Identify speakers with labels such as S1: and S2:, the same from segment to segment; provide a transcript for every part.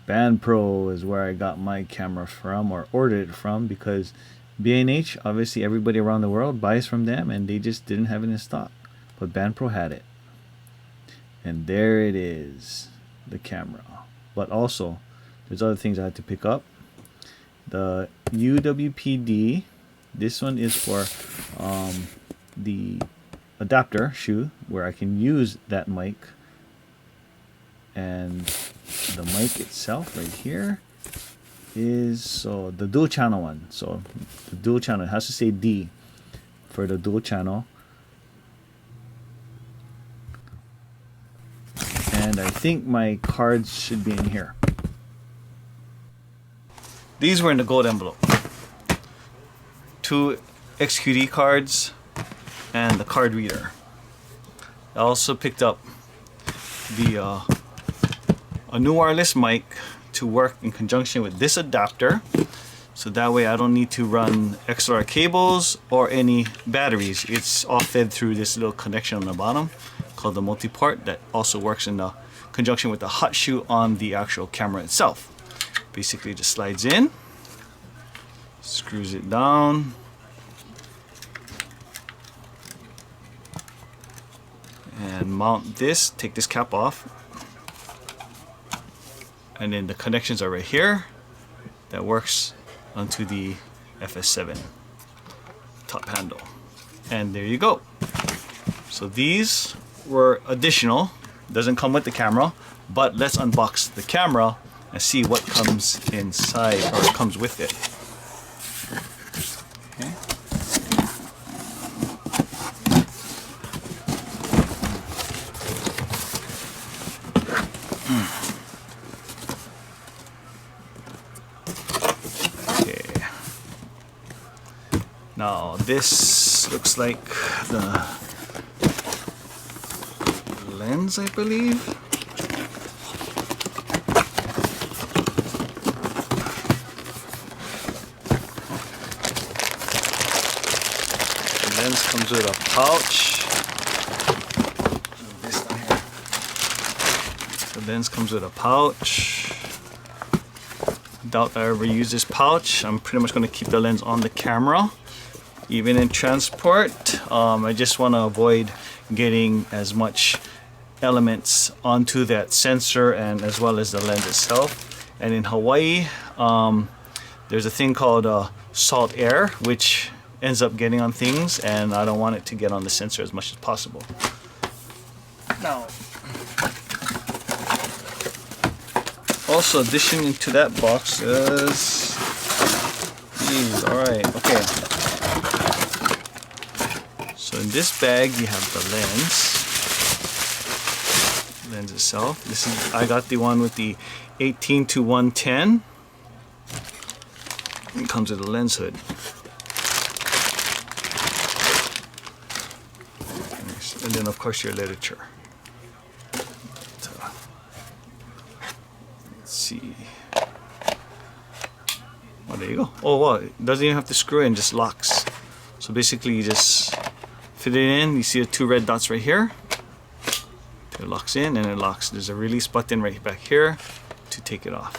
S1: Band Pro is where I got my camera from, or ordered it from, because B&H, obviously everybody around the world buys from them and they just didn't have it in stock, but Band Pro had it. And there it is, the camera. But also there's other things I had to pick up. The UWP-D, this one is for the adapter shoe where I can use that mic, and the mic itself right here is so the dual channel one. So the dual channel, it has to say D for the dual channel. And I think my cards should be in here. These were in the gold envelope. 2 XQD cards and the card reader. I also picked up the a new wireless mic to work in conjunction with this adapter, so that way I don't need to run XLR cables or any batteries. It's all fed through this little connection on the bottom called the multi-port that also works in the conjunction with the hot shoe on the actual camera itself. Basically just slides in, screws it down, and mount this, take this cap off, and then the connections are right here. That works onto the FS7 top handle, and there you go. So these were additional, doesn't come with the camera, but let's unbox the camera and see what comes inside, or comes with it. Okay. Okay. Now this looks like the lens, I believe. The lens comes with a pouch. This down here. The lens comes with a pouch. Doubt I ever use this pouch. I'm pretty much going to keep the lens on the camera, even in transport. I just want to avoid getting as much elements onto that sensor, and as well as the lens itself. And in Hawaii, there's a thing called salt air, which ends up getting on things, and I don't want it to get on the sensor as much as possible. Now, also addition to that box is these. Alright, okay. So in this bag you have the lens itself. This is, I got the one with the 18-110. It comes with a lens hood. And then of course your literature. Let's see. Oh, there you go. Oh wow, it doesn't even have to screw in, just locks. So basically you just fit it in. You see the 2 red dots right here. It locks in and it locks. There's a release button right back here to take it off.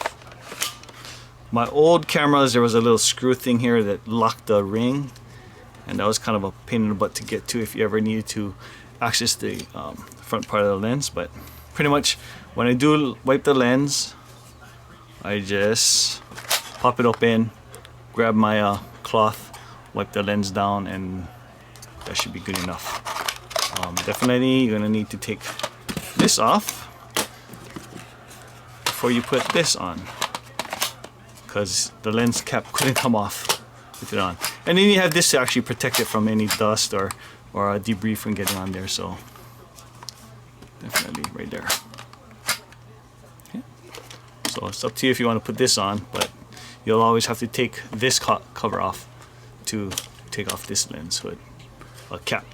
S1: My old cameras, there was a little screw thing here that locked the ring, and that was kind of a pain in the butt to get to if you ever needed to access the front part of the lens. But pretty much when I do wipe the lens, I just pop it open, grab my cloth, wipe the lens down, and that should be good enough. Definitely you're gonna need to take this off before you put this on, because the lens cap couldn't come off with it on. And then you have this to actually protect it from any dust or debris from getting on there. So definitely right there. Okay. So it's up to you if you want to put this on, but you'll always have to take this cover off to take off this lens hood cap.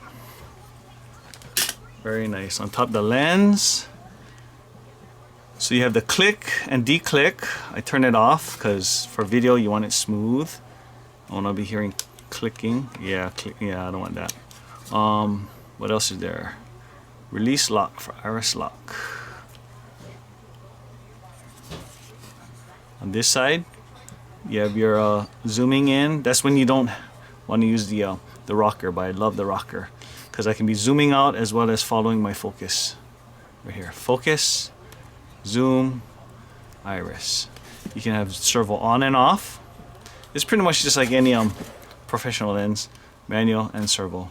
S1: Very nice. On top of the lens, so you have the click and declick. I turn it off because for video you want it smooth. I want to be hearing clicking. Yeah, yeah, I don't want that. What else is there? Release lock for iris lock. On this side, you have your zooming in. That's when you don't want to use the rocker, but I love the rocker because I can be zooming out as well as following my focus. Right here, focus, zoom, iris. You can have servo on and off. It's pretty much just like any professional lens, manual and servo.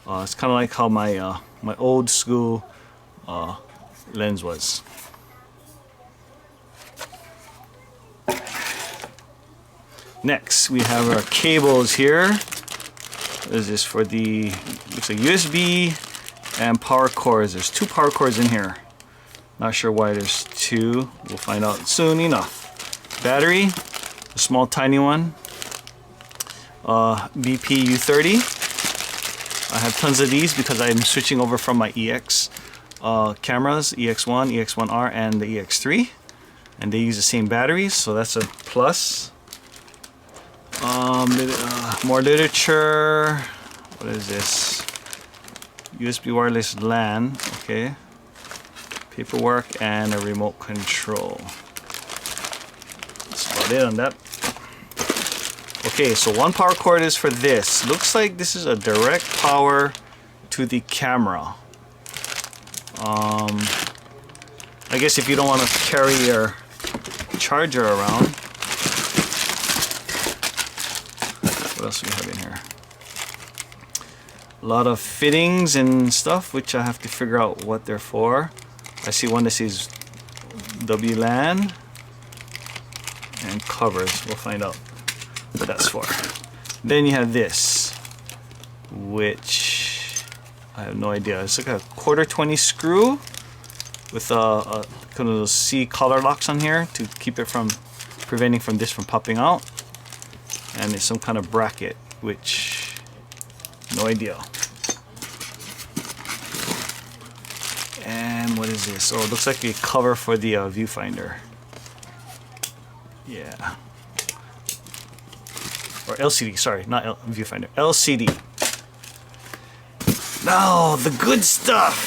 S1: It's kind of like how my my old school lens was. Next, we have our cables here. This is for the, looks like USB and power cords. There's 2 power cords in here. Not sure why there's 2. We'll find out soon enough. Battery, a small tiny one. UWP-D. I have tons of these because I'm switching over from my EX cameras, EX1, EX1R, and the EX3. And they use the same batteries, so that's a plus. More literature. What is this? USB wireless LAN. Okay. Paperwork and a remote control. That's about it on that. Okay, so 1 power cord is for this. Looks like this is a direct power to the camera. I guess if you don't want to carry your charger around. What else do we have in here? A lot of fittings and stuff, which I have to figure out what they're for. I see one that says WLAN and covers. We'll find out what that's for. Then you have this, which I have no idea. It's like a 1/4-20 screw with a kind of those C collar locks on here to keep it from preventing this from popping out. And it's some kind of bracket, which no idea. And what is this? Oh, it looks like a cover for the viewfinder. Yeah. Or LCD, sorry, not viewfinder, LCD. Now, the good stuff.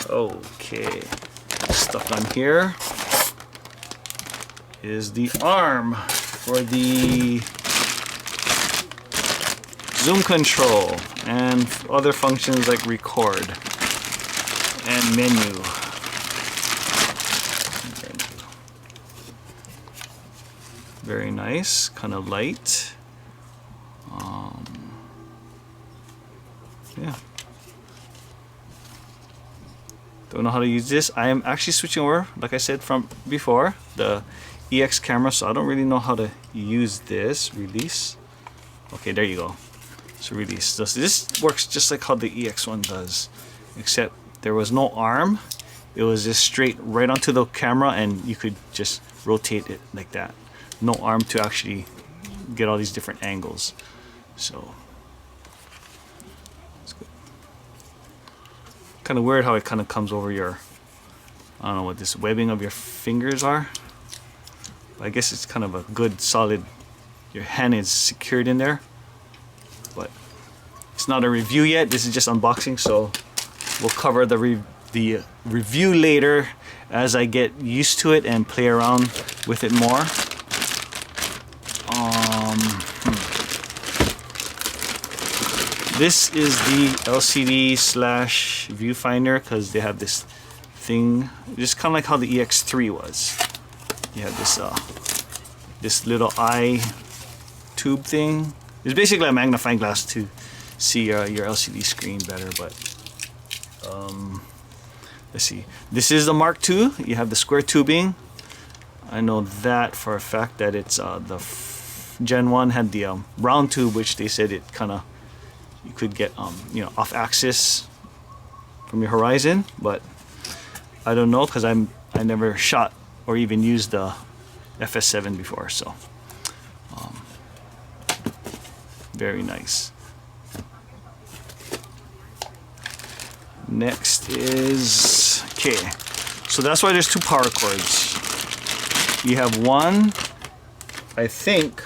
S1: Okay. Stuff on here is the arm for the zoom control and other functions like record and menu. Very nice, kind of light. Yeah. Don't know how to use this. I am actually switching over, like I said from before, the EX camera, so I don't really know how to use this. Release. Okay, there you go. So release. So this works just like how the EX one does, except there was no arm. It was just straight right onto the camera, and you could just rotate it like that. No arm to actually get all these different angles. So it's good. Kind of weird how it kind of comes over your, I don't know what this webbing of your fingers are. But I guess it's kind of a good solid, your hand is secured in there. But it's not a review yet. This is just unboxing, so we'll cover the review later as I get used to it and play around with it more. This is the LCD / viewfinder because they have this thing, just kind of like how the EX3 was. You have this this little eye tube thing. It's basically a magnifying glass to see your LCD screen better. But let's see. This is the Mark II. You have the square tubing. I know that for a fact that it's the Gen 1 had the round tube, which they said it kind of, you could get you know, off axis from your horizon, but I don't know because I never shot or even used the FS7 before, so very nice. Next is, okay, so that's why there's 2 power cords. You have one, I think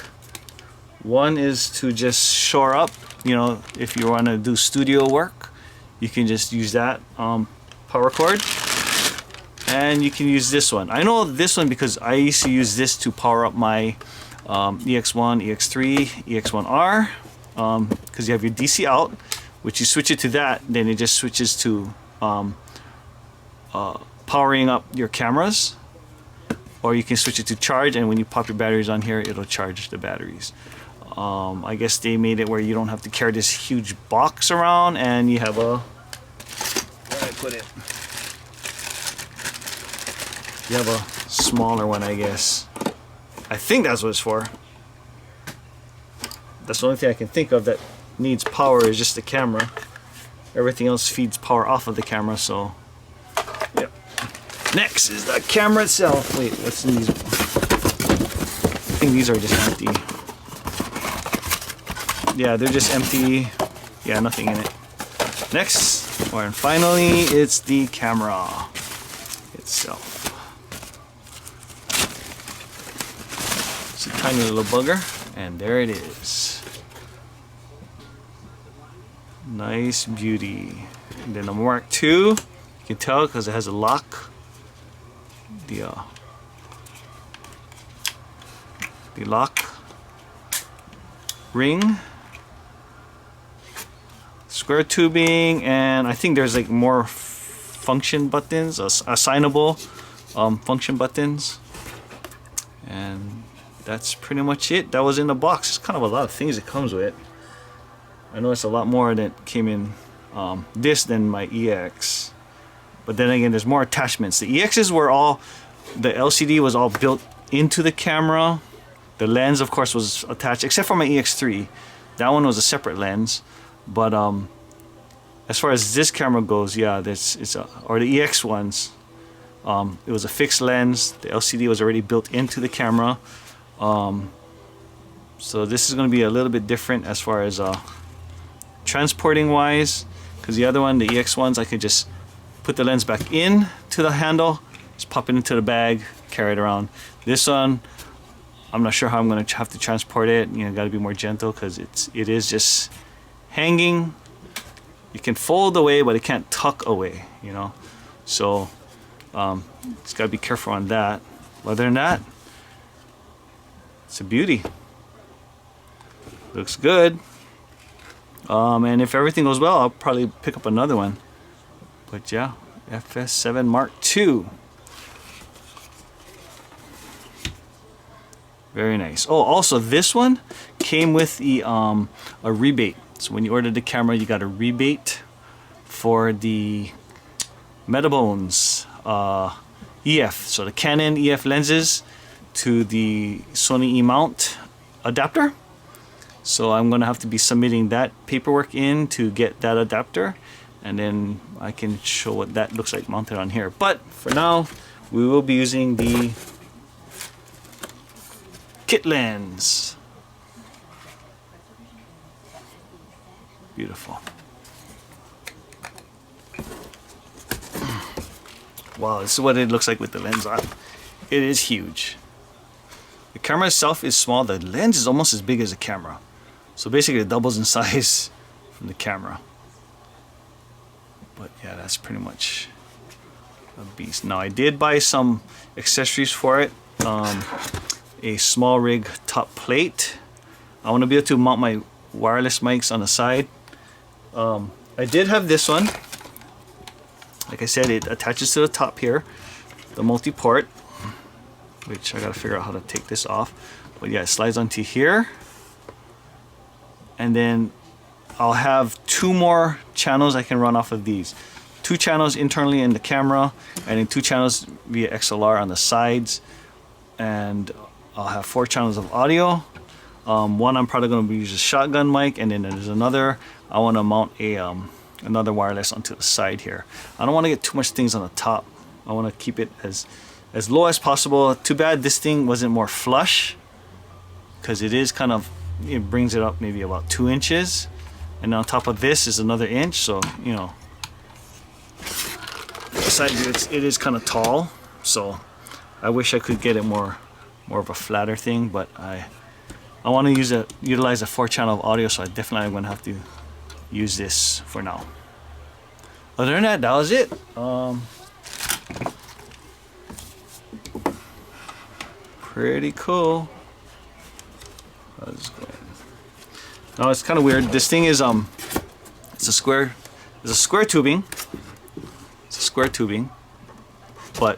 S1: one is to just shore up, you know, if you want to do studio work, you can just use that power cord. And you can use this one. I know this one because I used to use this to power up my EX1, EX3, EX1R, because you have your DC out, which you switch it to that, then it just switches to powering up your cameras, or you can switch it to charge, and when you pop your batteries on here, it'll charge the batteries. I guess they made it where you don't have to carry this huge box around, and you have a, where did I put it? You have a smaller one, I guess. I think that's what it's for. That's the only thing I can think of that needs power is just the camera. Everything else feeds power off of the camera, so yep. Next is the camera itself. Wait, what's in these? I think these are just empty. Yeah, they're just empty. Yeah, nothing in it. Next, and finally, it's the camera itself. It's a tiny little bugger, and there it is. Nice beauty. And then the Mark II, you can tell because it has a lock. The lock ring, square tubing, and I think there's like more function buttons, assignable function buttons, and that's pretty much it. That was in the box. It's kind of a lot of things it comes with. I know it's a lot more that came in this than my EX, but then again, there's more attachments. The EXs were all, the LCD was all built into the camera. The lens, of course, was attached, except for my EX3. That one was a separate lens. But as far as this camera goes, yeah, or the EX ones, it was a fixed lens. The LCD was already built into the camera. So this is going to be a little bit different as far as transporting wise, because the other one, the EX ones, I could just put the lens back in to the handle, just pop it into the bag, carry it around. This one, I'm not sure how I'm going to have to transport it. You know, got to be more gentle because it is just hanging. You can fold away, but it can't tuck away, you know. So it's got to be careful on that. Other than that, it's a beauty. Looks good. And if everything goes well, I'll probably pick up another one. But yeah, FS7 Mark II. Very nice. Oh, also this one came with a rebate. So when you ordered the camera, you got a rebate for the Metabones EF. So the Canon EF lenses to the Sony E-mount adapter. So I'm going to have to be submitting that paperwork in to get that adapter, and then I can show what that looks like mounted on here. But for now, we will be using the kit lens. Beautiful. Wow, this is what it looks like with the lens on. It is huge. The camera itself is small. The lens is almost as big as the camera. So basically it doubles in size from the camera. But yeah, that's pretty much a beast. Now I did buy some accessories for it. A small rig top plate. I want to be able to mount my wireless mics on the side. I did have this one. Like I said, it attaches to the top here, the multi-port, which I gotta figure out how to take this off. But yeah, it slides onto here. And then I'll have two more channels I can run off of these. 2 channels internally in the camera, and then 2 channels via XLR on the sides. And I'll have 4 channels of audio. One I'm probably going to use a shotgun mic, and then there's another. I want to mount a another wireless onto the side here. I don't want to get too much things on the top. I want to keep it as low as possible. Too bad this thing wasn't more flush, because it is kind of, it brings it up maybe about 2 inches, and on top of this is another inch. So you know, beside it is kind of tall. So I wish I could get it more of a flatter thing, but I want to utilize a 4-channel of audio, so I definitely am going to have to use this for now. Other than that, that was it. Pretty cool. Now it's kind of weird. This thing is it's a square tubing. It's a square tubing, but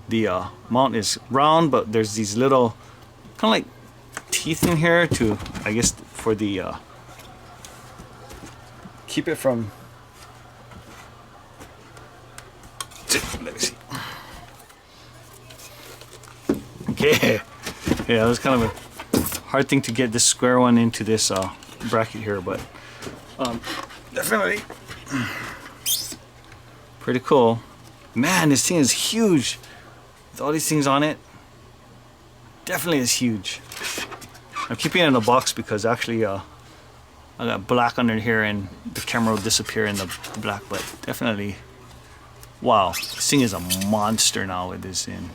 S1: the mount is round, but there's these little kind of like teeth in here to, I guess, for the keep it from, let me see. Okay, yeah, it was kind of a hard thing to get this square one into this bracket here, but definitely pretty cool. Man, this thing is huge with all these things on it. Definitely is huge. I'm keeping it in a box because actually I got black under here and the camera will disappear in the black, but definitely, wow, this thing is a monster now with this in.